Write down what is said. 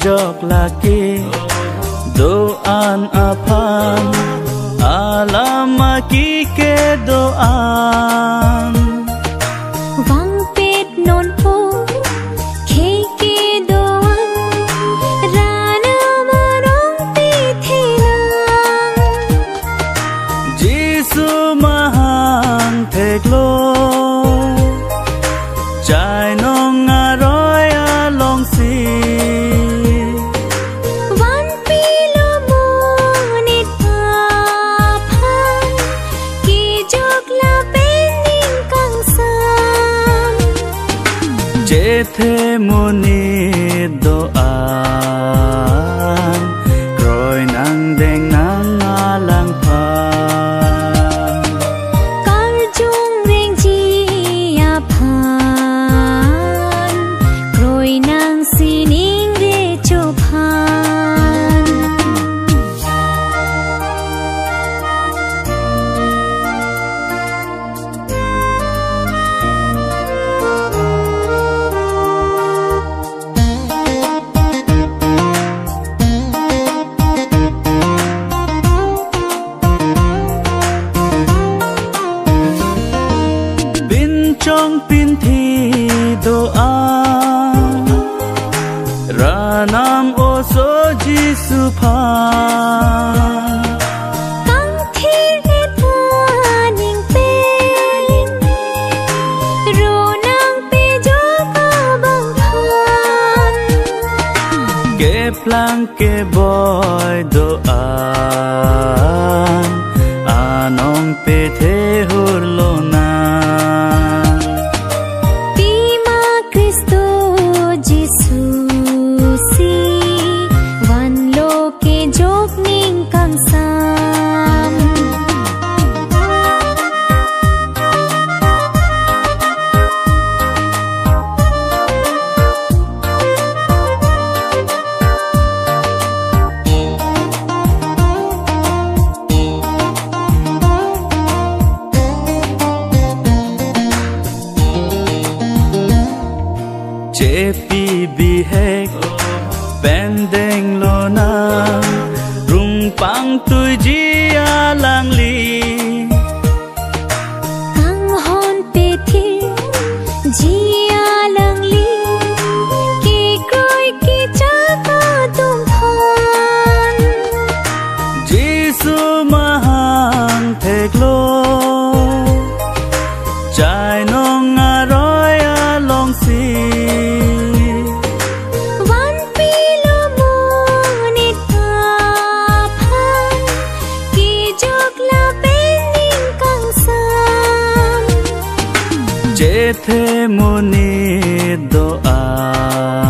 jok laki doan apan alamaki ke doan vang pet non po ke ke doan rana marong pi thelang Jisu mahang theklo chai nong aroy along si van pi lo mo nit pa phan ki jok la pen ning kang sam che the muni doan kroi nang deng nang alang pha kar jung reng ji ya phan kroi nang si ning re cho phan bin trong pin thi doan ranam o so Jisu pha kang thi re tha ning pe ro nang pe jo ka bang phan ke plang ke boy doan anong pe the hur lo na Pima Cristo Jisu si van lo ke jok ning kang sam che pi bi hek pen deng lo na rung pang tui ji alang li kang hon pe thi jia lang li ki kroi ki cha ka tum phan Jisu mahang theklo chai nong aroy along si van pi lo mo nit pa phan ki jok la pen ning kang sam che the muni doan